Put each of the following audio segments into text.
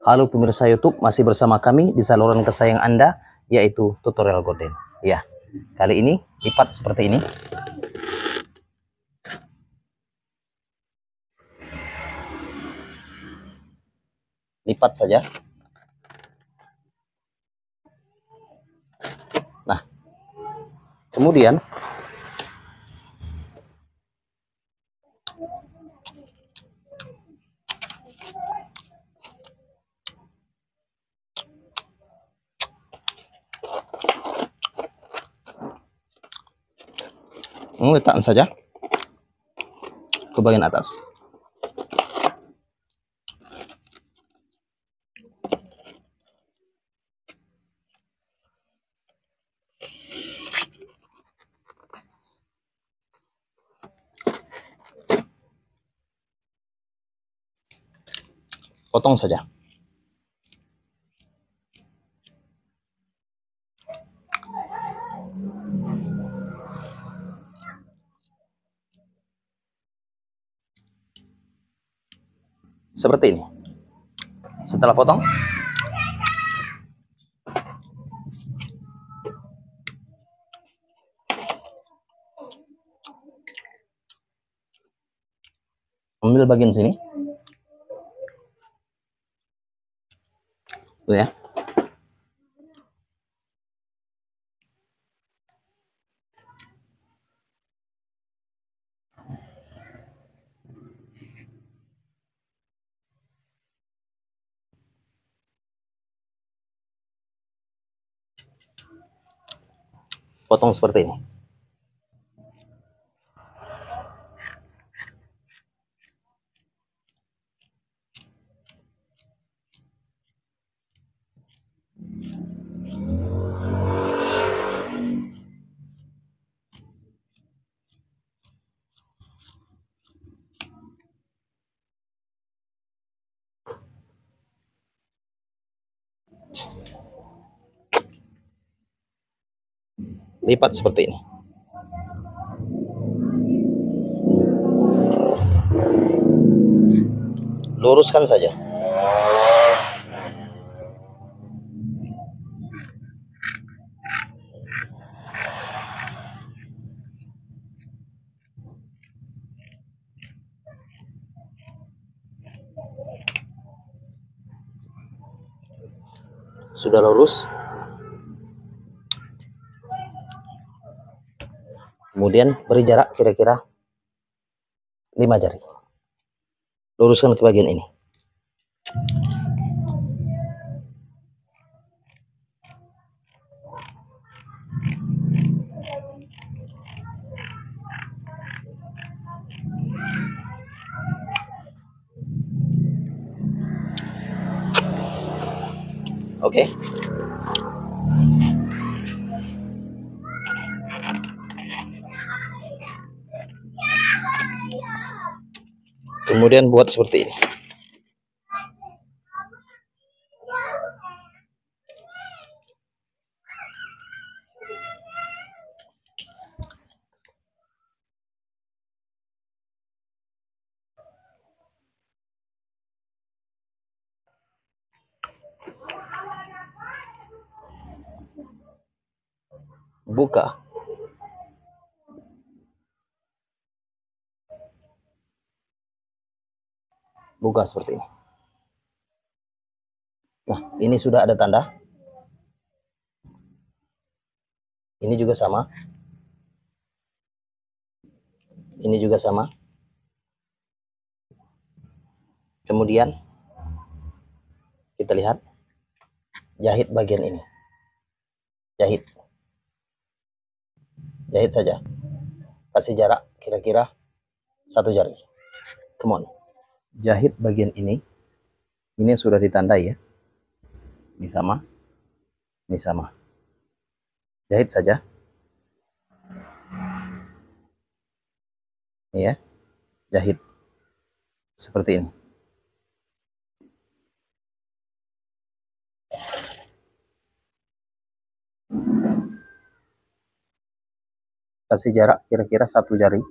Halo pemirsa YouTube, masih bersama kami di saluran kesayangan Anda, yaitu tutorial gorden. Ya, kali ini lipat seperti ini. Lipat saja. Nah, kemudian letakkan saja ke bagian atas. Potong saja. Seperti ini. Setelah potong, ambil bagian sini. Tuh ya. Potong seperti ini. Lipat seperti ini. Luruskan saja. Sudah lurus. Kemudian beri jarak kira-kira 5 jari. Luruskan ke bagian ini. Oke. Kemudian buat seperti ini. Buka. Buka seperti ini. Nah, ini sudah ada tanda. Ini juga sama. Ini juga sama. Kemudian kita lihat, jahit bagian ini. Jahit. Jahit saja. Kasih jarak kira-kira 1 jari. Come on. Jahit bagian ini. Ini sudah ditandai ya. Ini sama. Ini sama. Jahit saja. Ini ya. Jahit. Seperti ini. Kasih jarak kira-kira 1 jari.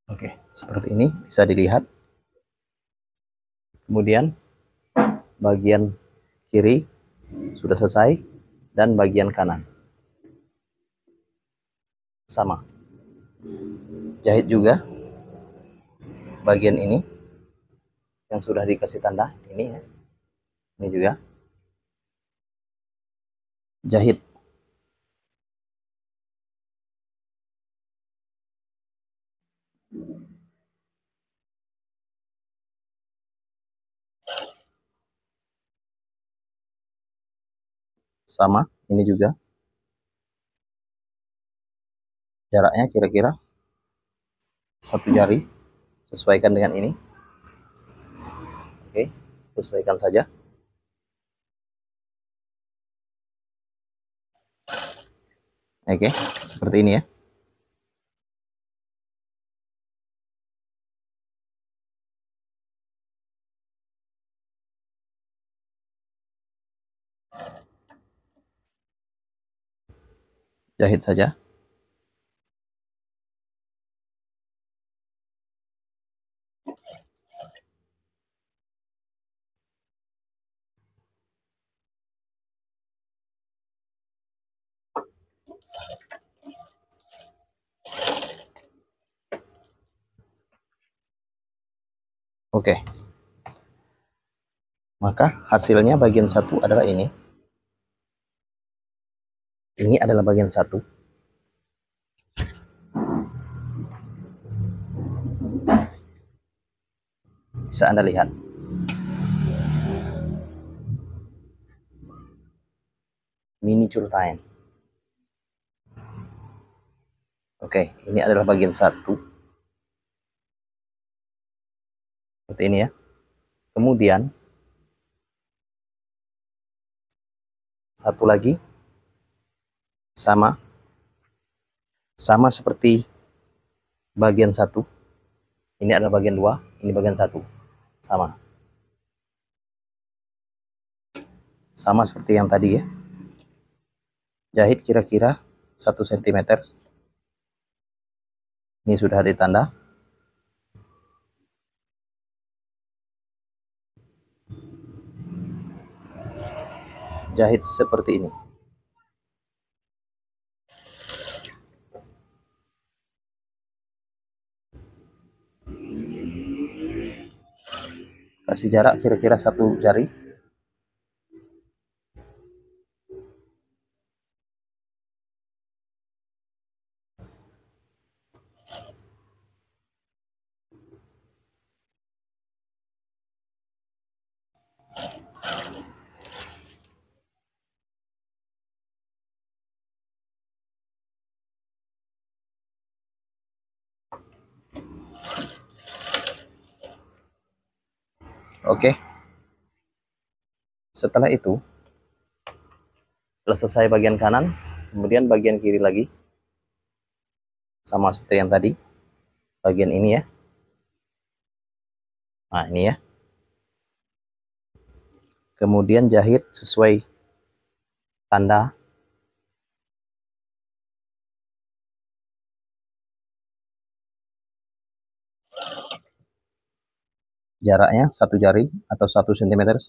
Oke, seperti ini bisa dilihat. Kemudian bagian kiri sudah selesai dan bagian kanan sama. Jahit juga bagian ini yang sudah dikasih tanda ini ya. Ini juga jahit. Sama, ini juga jaraknya kira-kira 1 jari, sesuaikan dengan ini. Oke, sesuaikan saja. Oke, seperti ini ya. Jahit saja. Oke, maka hasilnya bagian satu adalah ini. Ini adalah bagian satu. Bisa Anda lihat. Mini curtain. Oke, ini adalah bagian satu. Seperti ini ya. Kemudian satu lagi sama seperti bagian satu. Ini adalah bagian dua, ini bagian satu. Sama seperti yang tadi ya. Jahit kira-kira 1 cm. Ini sudah ditanda. Jahit seperti ini. Kasih jarak kira-kira 1 jari. Oke. Setelah itu, setelah selesai bagian kanan, kemudian bagian kiri lagi. Sama seperti yang tadi. Bagian ini ya. Nah, ini ya. Kemudian jahit sesuai tanda. Jaraknya 1 jari atau 1 cm.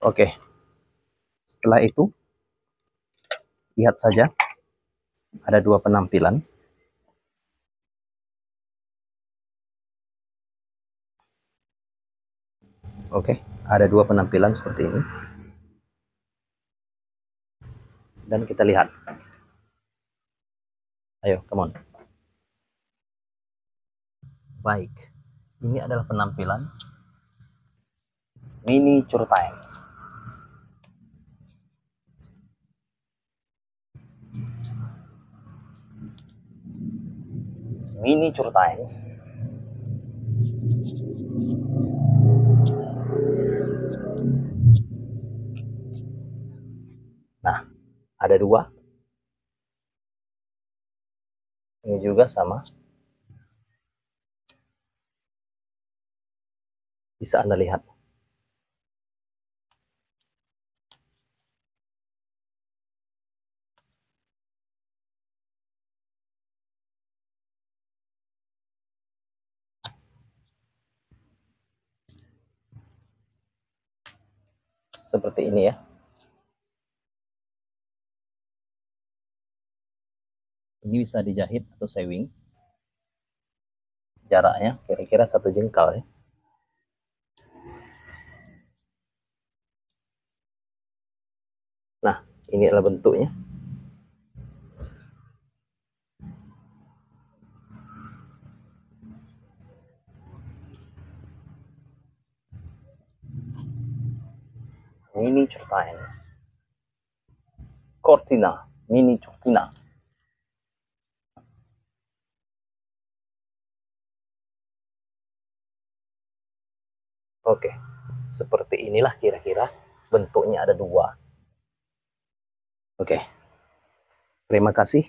Oke. Setelah itu, lihat saja ada 2 penampilan. Oke, ada 2 penampilan seperti ini. dan kita lihat. Ayo, come on. Baik, ini adalah penampilan miniature times. Miniature times. Nah, ada dua. Ini juga sama. Bisa Anda lihat. Seperti ini ya. Ini bisa dijahit atau sewing. Jaraknya kira-kira 1 jengkal ya. Nah, ini adalah bentuknya. Miniature times. Cortina, mini cortina. Oke, seperti inilah kira-kira bentuknya, ada dua. Oke, terima kasih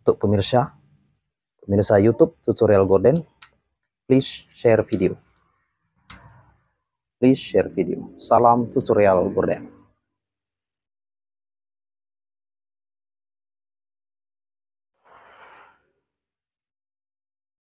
untuk pemirsa YouTube tutorial gorden. Please share video. Salam tutorial gorden.